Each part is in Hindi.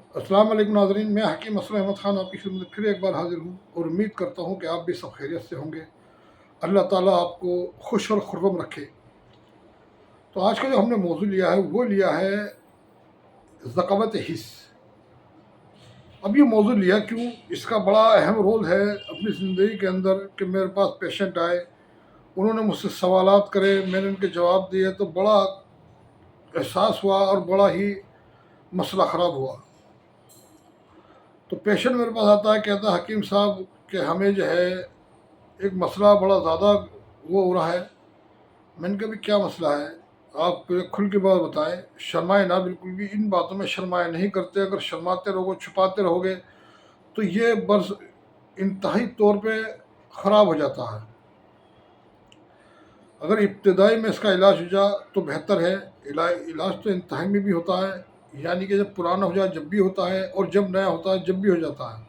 अस्सलाम वालेकुम नाज़रीन, मैं हकीम असलम अहमद ख़ान आपकी खिदमत में फिर एक बार हाज़िर हूँ और उम्मीद करता हूँ कि आप भी सब खैरियत से होंगे। अल्लाह ताला आपको खुश और खुर्रम रखे। तो आज का जो हमने मौजू लिया है वो लिया है ज़कावत हिस्स। अब ये मौजू लिया क्यों, इसका बड़ा अहम रोल है अपनी ज़िंदगी के अंदर कि मेरे पास पेशेंट आए, उन्होंने मुझसे सवालात करे, मैंने उनके जवाब दिए तो बड़ा एहसास हुआ और बड़ा ही मसला ख़राब हुआ। तो पेशेंट मेरे पास आता है, कहता है हकीम साहब कि हमें जो है एक मसला बड़ा ज़्यादा वो हो रहा है। मैंने कहा भी क्या मसला है, आप खुल के बात बताएं, शर्माए ना, बिल्कुल भी इन बातों में शर्माए नहीं करते। अगर शर्माते रहोगे, छुपाते रहोगे तो ये बस इंतहाई तौर पे ख़राब हो जाता है। अगर इब्तदाई में इसका इलाज हो जाए तो बेहतर है। इलाज तो इंतहाई में भी होता है, यानी कि जब पुराना हो जाए जब भी होता है, और जब नया होता है जब भी हो जाता है।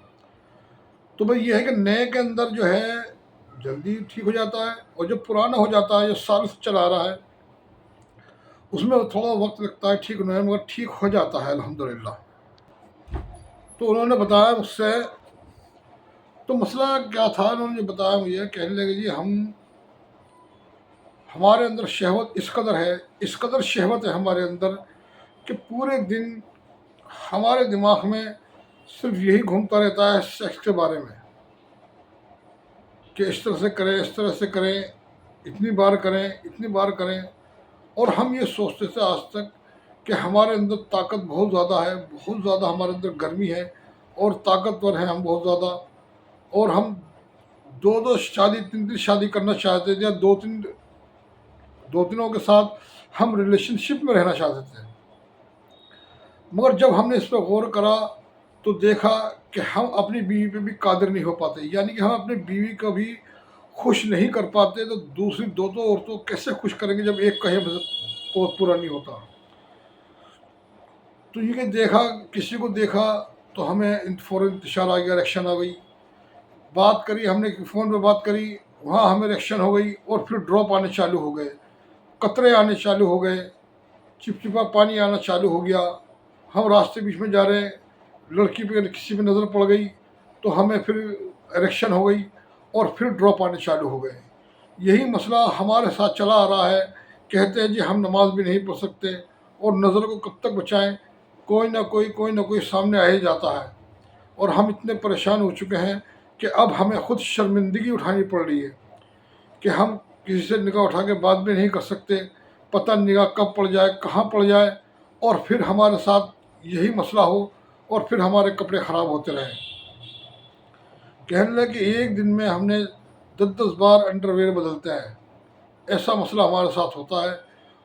तो भाई ये है कि नए के अंदर जो है जल्दी ठीक हो जाता है, और जब पुराना हो जाता है, जो साल से चला आ रहा है, उसमें थोड़ा वक्त लगता है ठीक होने में, मगर ठीक हो जाता है अल्हम्दुलिल्लाह। तो उन्होंने बताया मुझसे, तो मसला क्या था, उन्होंने बताया मुझे, कहने लगे जी हमारे अंदर शहवत इस कदर है, इस कदर शहवत है हमारे अंदर कि पूरे दिन हमारे दिमाग में सिर्फ यही घूमता रहता है सेक्स के बारे में, कि इस तरह से करें, इस तरह से करें, इतनी बार करें, इतनी बार करें। और हम ये सोचते थे आज तक कि हमारे अंदर ताकत बहुत ज़्यादा है, बहुत ज़्यादा हमारे अंदर गर्मी है और ताकतवर हैं हम बहुत ज़्यादा। और हम दो दो शादी, तीन तीन शादी करना चाहते थे, या दो तीनों के साथ हम रिलेशनशिप में रहना चाहते थे। मगर जब हमने इस पर गौर करा तो देखा कि हम अपनी बीवी पे भी कादिर नहीं हो पाते, यानी कि हम अपनी बीवी को भी खुश नहीं कर पाते, तो दूसरी दो दो औरतों को कैसे खुश करेंगे जब एक का ही पूरा नहीं होता। तो ये देखा, किसी को देखा तो हमें फ़ौरन इंतशार आ गया, रिएक्शन आ गई। बात करी हमने, फ़ोन पे बात करी, वहाँ हमें रिएक्शन हो गई, और फिर ड्रॉप आने चालू हो गए, कतरे आने चालू हो गए, चिपचिपा पानी आना चालू हो गया। हम रास्ते बीच में जा रहे हैं, लड़की पे किसी पे नज़र पड़ गई तो हमें फिर इरेक्शन हो गई, और फिर ड्रॉप आने चालू हो गए। यही मसला हमारे साथ चला आ रहा है। कहते हैं जी हम नमाज भी नहीं पढ़ सकते, और नज़र को कब तक बचाएं, कोई ना कोई सामने आ ही जाता है। और हम इतने परेशान हो चुके हैं कि अब हमें खुद शर्मिंदगी उठानी पड़ रही है कि हम किसी से निगाह उठा के बात भी नहीं कर सकते। पता नहीं निगाह कब पड़ जाए, कहाँ पड़ जाए, और फिर हमारे साथ यही मसला हो, और फिर हमारे कपड़े ख़राब होते रहें। कहने लगे कि एक दिन में हमने 10-10 बार अंडरवेयर बदलते हैं, ऐसा मसला हमारे साथ होता है।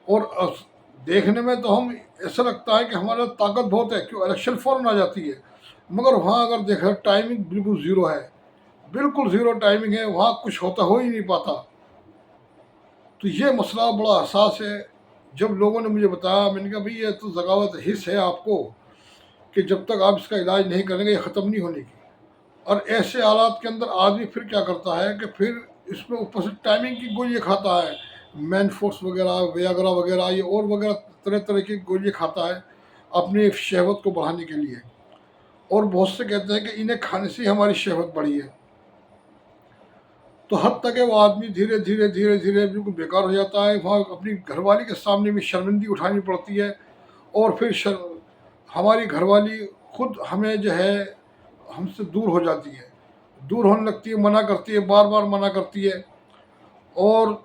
और देखने में तो हम, ऐसा लगता है कि हमारा ताकत बहुत है, क्यों इलेक्शन फ़ौरन आ जाती है, मगर वहाँ अगर देखा टाइमिंग बिल्कुल ज़ीरो है, बिल्कुल ज़ीरो टाइमिंग है, वहाँ कुछ होता हो ही नहीं पाता। तो ये मसला बड़ा हसास है। जब लोगों ने मुझे बताया, मैंने कहा भाई ये तो ज़कावत हिस्स है आपको, कि जब तक आप इसका इलाज नहीं करेंगे ये ख़त्म नहीं होने की। और ऐसे हालात के अंदर आदमी फिर क्या करता है कि फिर इसमें ऊपर से टाइमिंग की गोलियाँ खाता है, मैन फोर्स वगैरह, वियाग्रा वगैरह, ये और वगैरह तरह तरह की गोलियाँ खाता है अपनी शहवत को बढ़ाने के लिए। और बहुत से कहते हैं कि इन्हें खाने से ही हमारी शहवत बढ़ी है। तो हद तक है वो आदमी धीरे धीरे धीरे धीरे बिल्कुल बेकार हो जाता है। वहाँ अपनी घरवाली के सामने भी शर्मिंदगी उठानी पड़ती है, और फिर हमारी घरवाली खुद हमें जो है हमसे दूर हो जाती है, दूर होने लगती है, मना करती है, बार बार मना करती है, और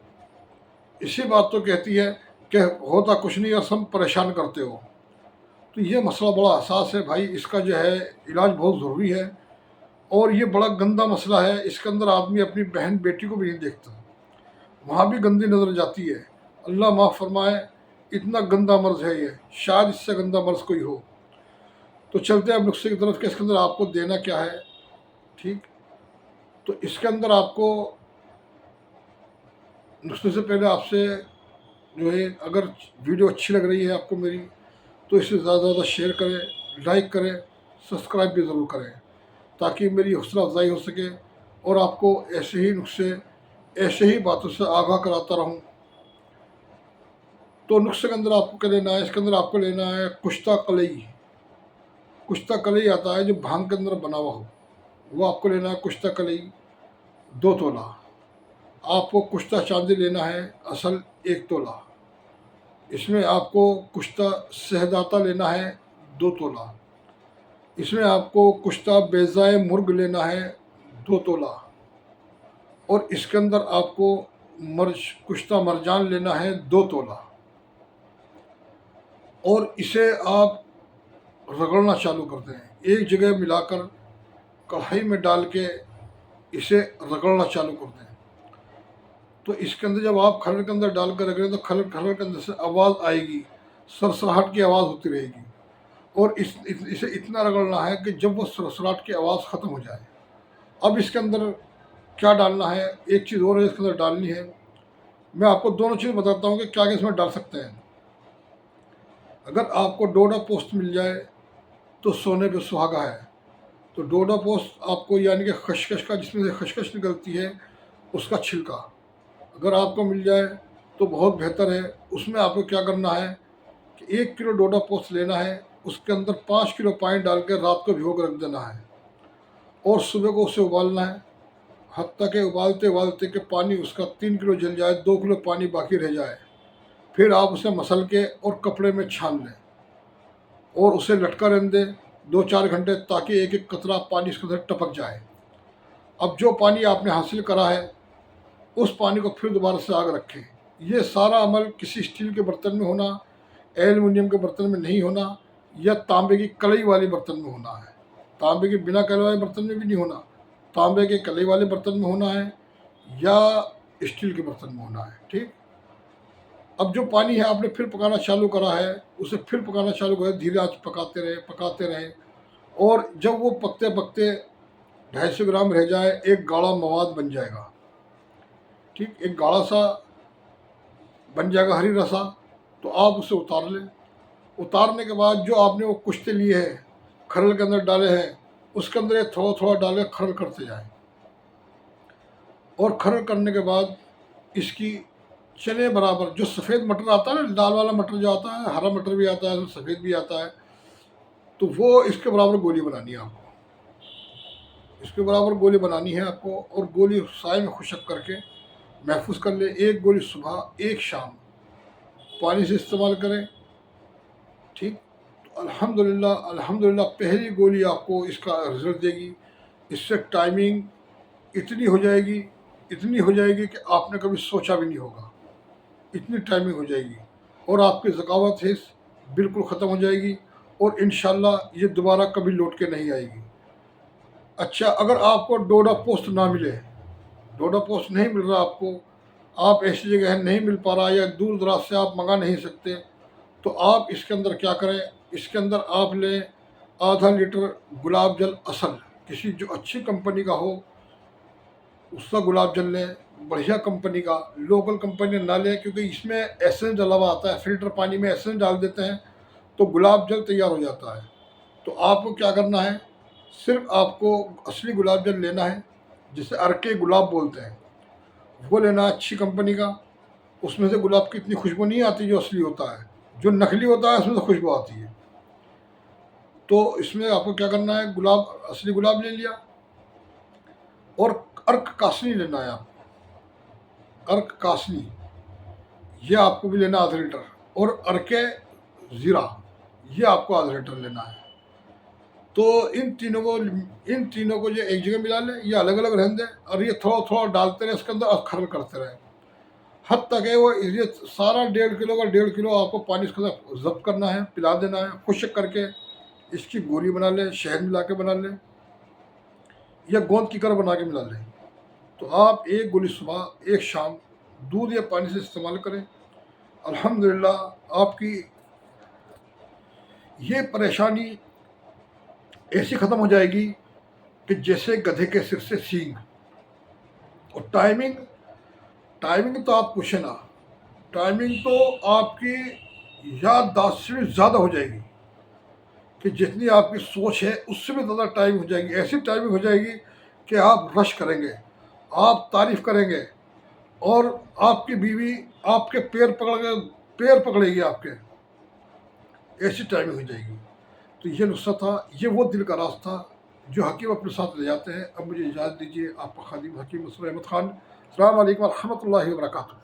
इसी बात तो कहती है कि होता कुछ नहीं और सब परेशान करते हो। तो ये मसला बड़ा हसास है भाई, इसका जो है इलाज बहुत ज़रूरी है। और ये बड़ा गंदा मसला है, इसके अंदर आदमी अपनी बहन बेटी को भी नहीं देखता, वहाँ भी गंदी नज़र जाती है। अल्लाह माफ़ फरमाए, इतना गंदा मर्ज़ है ये, शायद इससे गंदा मर्ज़ कोई हो। तो चलते हैं अब नुस्खे की तरफ कि इसके अंदर आपको देना क्या है। ठीक, तो इसके अंदर आपको नुस्खे से पहले आपसे जो है, अगर वीडियो अच्छी लग रही है आपको मेरी, तो इसे ज़्यादा से ज़्यादा शेयर करें, लाइक करें, सब्सक्राइब भी ज़रूर करें, ताकि मेरी हौसला अफजाई हो सके, और आपको ऐसे ही नुस्खे, ऐसे ही बातों से आगाह कराता रहूँ। तो नुस्खे के अंदर आपको क्या लेना है, इसके अंदर आपको लेना है कुश्ता कलई। कुश्ता कलई आता है जो भांग के अंदर बना हुआ हो, वो आपको लेना है। कुश्ता कलई 2 तोला। आपको कुश्ता चांदी लेना है असल 1 तोला। इसमें आपको कुश्ता शहदाता लेना है 2 तोला। इसमें आपको कुश्ता बेज़ाए मुर्ग लेना है 2 तोला। और इसके अंदर आपको कुश्ता मरजान लेना है 2 तोला। और इसे आप रगड़ना चालू करते हैं, एक जगह मिलाकर कढ़ाई में डाल के इसे रगड़ना चालू करते हैं। तो इसके अंदर जब आप खरड़ के अंदर डाल कर रगड़ें तो खरड़ खरड़ के अंदर से आवाज़ आएगी, सरसराहट की आवाज़ होती रहेगी। और इसे इतना रगड़ना है कि जब वो सरसराहट की आवाज़ ख़त्म हो जाए। अब इसके अंदर क्या डालना है, एक चीज़ और है इसके अंदर डालनी है। मैं आपको दोनों चीज़ बताता हूँ कि क्या क्या इसमें डाल सकते हैं। अगर आपको डोडा पोस्त मिल जाए तो सोने पे सुहागा है। तो डोडा पोस्त आपको यानी कि खशखश का, जिसमें से खशखश निकलती है, उसका छिलका अगर आपको मिल जाए तो बहुत बेहतर है। उसमें आपको क्या करना है कि 1 किलो डोडा पोस्त लेना है, उसके अंदर 5 किलो पानी डाल के रात को भिगो कर रख देना है और सुबह को उसे उबालना है। हत्ता के उबालते उबालते के पानी उसका 3 किलो जल जाए, 2 किलो पानी बाकी रह जाए। फिर आप उसे मसल के और कपड़े में छान लें और उसे लटका रहने दें 2-4 घंटे, ताकि एक एक कतरा पानी इसके अंदर टपक जाए। अब जो पानी आपने हासिल करा है उस पानी को फिर दोबारा से आग रखें। ये सारा अमल किसी स्टील के बर्तन में होना, एल्युमिनियम के बर्तन में नहीं होना, या तांबे की कलई वाले बर्तन में होना है। तांबे के बिना कलई वाले बर्तन में भी नहीं होना, तांबे के कलई वाले बर्तन में होना है या स्टील के बर्तन में होना है। ठीक। अब जो पानी है आपने फिर पकाना चालू करा है, उसे फिर पकाना चालू करें, धीरे आंच पकाते रहें। और जब वो पकते पकते 250 ग्राम रह जाए, एक गाढ़ा मवाद बन जाएगा। ठीक, एक गाढ़ा सा बन जाएगा, हरी रसा। तो आप उसे उतार लें। उतारने के बाद जो आपने वो कुश्ते लिए हैं, खरल के अंदर डाले हैं, उसके अंदर ये थोड़ा थोड़ा डाल के खरल करते जाएं। और खरल करने के बाद इसकी चने बराबर, जो सफ़ेद मटर आता है ना, दाल वाला मटर जो आता है, हरा मटर भी आता है, सफ़ेद भी आता है, तो वो इसके बराबर गोली बनानी है आपको। इसके बराबर गोली बनानी है आपको। और गोली साए में खुशक करके महफूज कर ले। एक गोली सुबह, एक शाम पानी से इस्तेमाल करें। ठीक। तो अल्हम्दुलिल्लाह अल्हम्दुलिल्लाह पहली गोली आपको इसका रिज़ल्ट देगी। इससे टाइमिंग इतनी हो जाएगी कि आपने कभी सोचा भी नहीं होगा, इतनी टाइमिंग हो जाएगी। और आपकी ज़कावत हिस्स बिल्कुल ख़त्म हो जाएगी और इंशाअल्लाह ये दोबारा कभी लौट के नहीं आएगी। अच्छा, अगर आपको डोडा पोस्त ना मिले, डोडा पोस्ट नहीं मिल रहा आपको, आप ऐसी जगह है नहीं मिल पा रहा, या दूर दराज से आप मंगा नहीं सकते, तो आप इसके अंदर क्या करें, इसके अंदर आप लें आधा लीटर गुलाब जल असल, किसी जो अच्छी कंपनी का हो उसका गुलाब जल लें, बढ़िया कंपनी का। लोकल कंपनी ना लें, क्योंकि इसमें एसेंस डला हुआ आता है, फ़िल्टर पानी में एसेंस डाल देते हैं तो गुलाब जल तैयार हो जाता है। तो आपको क्या करना है, सिर्फ आपको असली गुलाब जल लेना है, जिसे अर्के गुलाब बोलते हैं, वो लेना अच्छी कंपनी का। उसमें से गुलाब की इतनी खुशबू नहीं आती जो असली होता है, जो नकली होता है उसमें से खुशबू आती है। तो इसमें आपको क्या करना है, गुलाब, असली गुलाब ले लिया। और अर्क कासनी लेना है आपको, अर्क कासनी, ये आपको भी लेना आधा लीटर। और अर्के ज़ीरा, ये आपको आधा लीटर लेना है। तो इन तीनों को जो एक जगह मिला लें, ये अलग अलग रहने दें, और ये थोड़ा थोड़ा डालते रहें इसके अंदर और खरल करते रहें। हद तक है वो, ये सारा 1.5 किलो का 1.5 किलो आपको पानी इसके अंदर ज़ब्त करना है, पिला देना है। खुश्क करके इसकी गोली बना लें, शहद मिला के बना लें, या गोंद की कर बना के मिला लें। तो आप एक गोली सुबह, एक शाम दूध या पानी से इस्तेमाल करें। अल्हम्दुलिल्लाह आपकी ये परेशानी ऐसी ख़त्म हो जाएगी कि जैसे गधे के सिर से सींग। और टाइमिंग तो आप पूछे ना, टाइमिंग तो आपकी याददाश्त से भी ज़्यादा हो जाएगी, कि जितनी आपकी सोच है उससे भी ज़्यादा टाइम हो जाएगी। ऐसी टाइमिंग हो जाएगी कि आप रश करेंगे, आप तारीफ़ करेंगे, और आपकी बीवी आपके पैर पकड़ेगी आपके, ऐसी टाइमिंग हो जाएगी। तो ये नुस्खा था, ये वो दिल का राज था जो हकीम अपने साथ ले जाते हैं। अब मुझे इजाज़त दीजिए, आपका खादिम हकीम मसूर अहमद ख़ान। अस्सलाम वालेकुम व रहमतुल्लाहि व बरकातुहू।